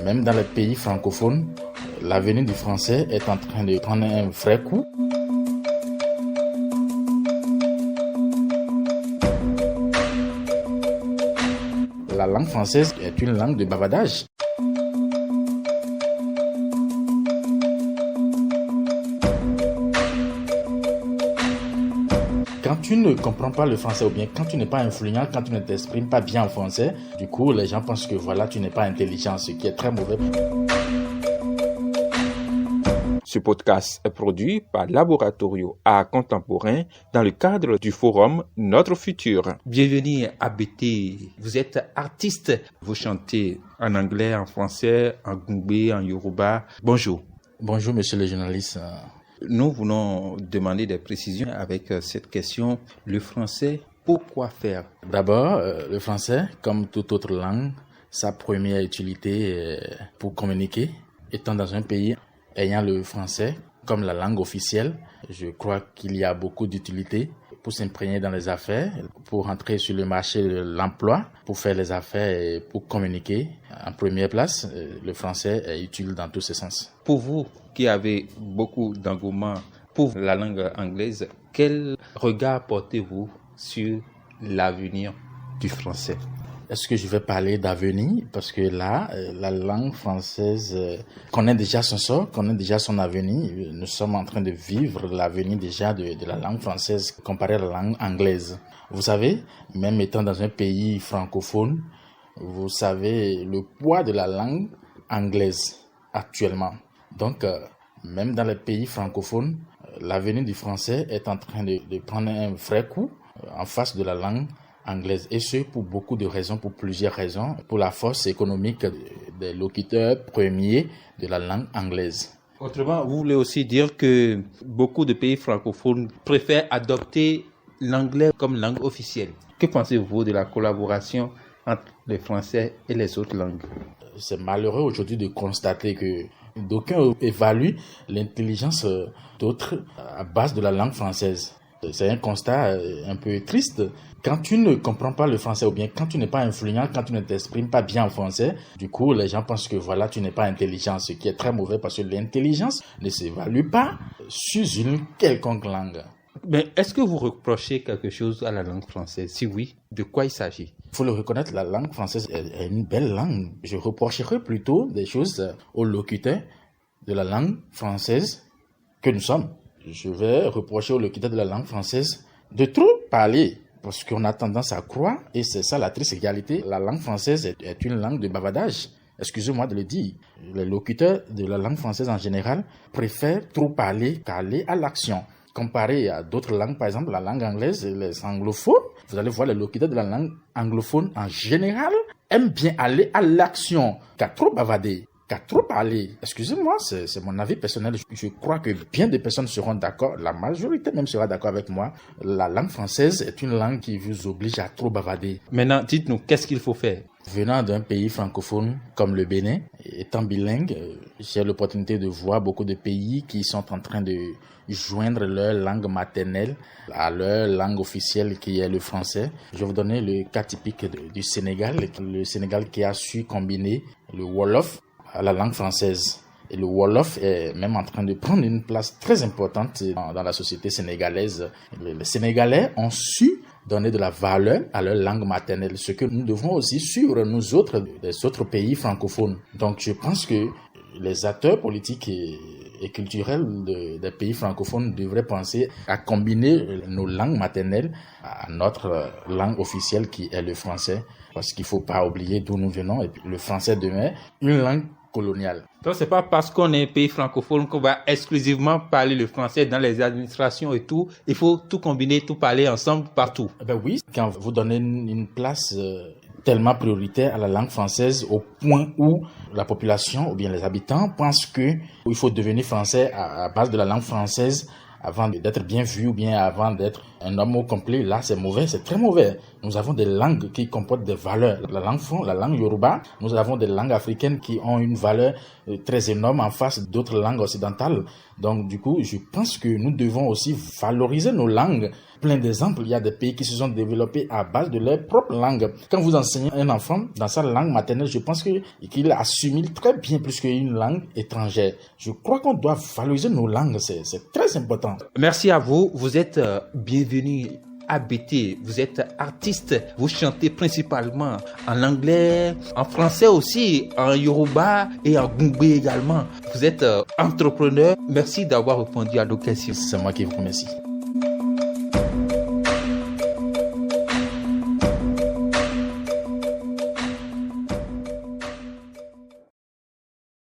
Même dans les pays francophones, l'avenir du français est en train de prendre un vrai coup. La langue française est une langue de bavardage. Quand tu ne comprends pas le français ou bien quand tu n'es pas influent, quand tu ne t'exprimes pas bien en français, du coup, les gens pensent que voilà, tu n'es pas intelligent, ce qui est très mauvais. Ce podcast est produit par Laboratorio Art Contemporain dans le cadre du forum Notre Futur. Bienvenue à BT. Vous êtes artiste. Vous chantez en anglais, en français, en gungbe, en yoruba. Bonjour. Bonjour, monsieur le journaliste. Nous voulons demander des précisions avec cette question. Le français, pourquoi faire? D'abord, le français, comme toute autre langue, sa première utilité est pour communiquer. Étant dans un pays ayant le français comme la langue officielle, je crois qu'il y a beaucoup d'utilité pour s'imprégner dans les affaires, pour entrer sur le marché de l'emploi, pour faire les affaires et pour communiquer. En première place, le français est utile dans tous ces sens. Pour vous qui avez beaucoup d'engouement pour la langue anglaise, quel regard portez-vous sur l'avenir du français? Est-ce que je vais parler d'avenir? Parce que là, la langue française connaît déjà son sort, connaît déjà son avenir. Nous sommes en train de vivre l'avenir déjà de la langue française comparée à la langue anglaise. Vous savez, même étant dans un pays francophone, vous savez le poids de la langue anglaise actuellement. Donc, même dans les pays francophones, l'avenir du français est en train de prendre un vrai coup en face de la langue anglaise, et ce pour beaucoup de raisons, pour plusieurs raisons, pour la force économique des locuteurs premiers de la langue anglaise. Autrement, vous voulez aussi dire que beaucoup de pays francophones préfèrent adopter l'anglais comme langue officielle. Que pensez-vous de la collaboration entre le français et les autres langues? C'est malheureux aujourd'hui de constater que d'aucuns évaluent l'intelligence d'autres à base de la langue française. C'est un constat un peu triste. Quand tu ne comprends pas le français ou bien quand tu n'es pas influent, quand tu ne t'exprimes pas bien en français, du coup, les gens pensent que voilà, tu n'es pas intelligent, ce qui est très mauvais parce que l'intelligence ne s'évalue pas sur une quelconque langue. Mais est-ce que vous reprochez quelque chose à la langue française? Si oui, de quoi il s'agit? Il faut le reconnaître, la langue française est une belle langue. Je reprocherais plutôt des choses aux locuteurs de la langue française que nous sommes. Je vais reprocher aux locuteurs de la langue française de trop parler. Parce qu'on a tendance à croire, et c'est ça la triste réalité, la langue française est une langue de bavardage. Excusez-moi de le dire. Les locuteurs de la langue française en général préfèrent trop parler qu'aller à l'action. Comparé à d'autres langues, par exemple la langue anglaise et les anglophones, vous allez voir les locuteurs de la langue anglophone en général aiment bien aller à l'action qu'à trop bavarder. Qu'à trop parler. Excusez-moi, c'est mon avis personnel. Je crois que bien des personnes seront d'accord, la majorité même sera d'accord avec moi. La langue française est une langue qui vous oblige à trop bavarder. Maintenant, dites-nous, qu'est-ce qu'il faut faire? Venant d'un pays francophone comme le Bénin, étant bilingue, j'ai l'opportunité de voir beaucoup de pays qui sont en train de joindre leur langue maternelle à leur langue officielle qui est le français. Je vais vous donner le cas typique du Sénégal. Le Sénégal qui a su combiner le Wolof à la langue française. Et le Wolof est même en train de prendre une place très importante dans la société sénégalaise. Les Sénégalais ont su donner de la valeur à leur langue maternelle, ce que nous devons aussi suivre, nous autres, des autres pays francophones. Donc je pense que les acteurs politiques et culturels des pays francophones devraient penser à combiner nos langues maternelles à notre langue officielle qui est le français. Parce qu'il ne faut pas oublier d'où nous venons. Et puis le français demeure une langue coloniale. Donc, ce n'est pas parce qu'on est un pays francophone qu'on va exclusivement parler le français dans les administrations et tout. Il faut tout combiner, tout parler ensemble partout. Ben oui, quand vous donnez une place tellement prioritaire à la langue française au point où la population ou bien les habitants pensent qu'il faut devenir français à base de la langue française avant d'être bien vu ou bien avant d'être un homme au complet. Là, c'est mauvais, c'est très mauvais. Nous avons des langues qui comportent des valeurs. La langue Fon, la langue Yoruba, nous avons des langues africaines qui ont une valeur très énorme en face d'autres langues occidentales. Donc, du coup, je pense que nous devons aussi valoriser nos langues. Plein d'exemples, il y a des pays qui se sont développés à base de leur propre langue. Quand vous enseignez un enfant dans sa langue maternelle, je pense qu'il assimile très bien plus qu'une langue étrangère. Je crois qu'on doit valoriser nos langues, c'est très important. Merci à vous, vous êtes bienvenue à BT, vous êtes artiste, vous chantez principalement en anglais, en français aussi, en yoruba et en gungbe également. Vous êtes entrepreneur, merci d'avoir répondu à nos questions. C'est moi qui vous remercie.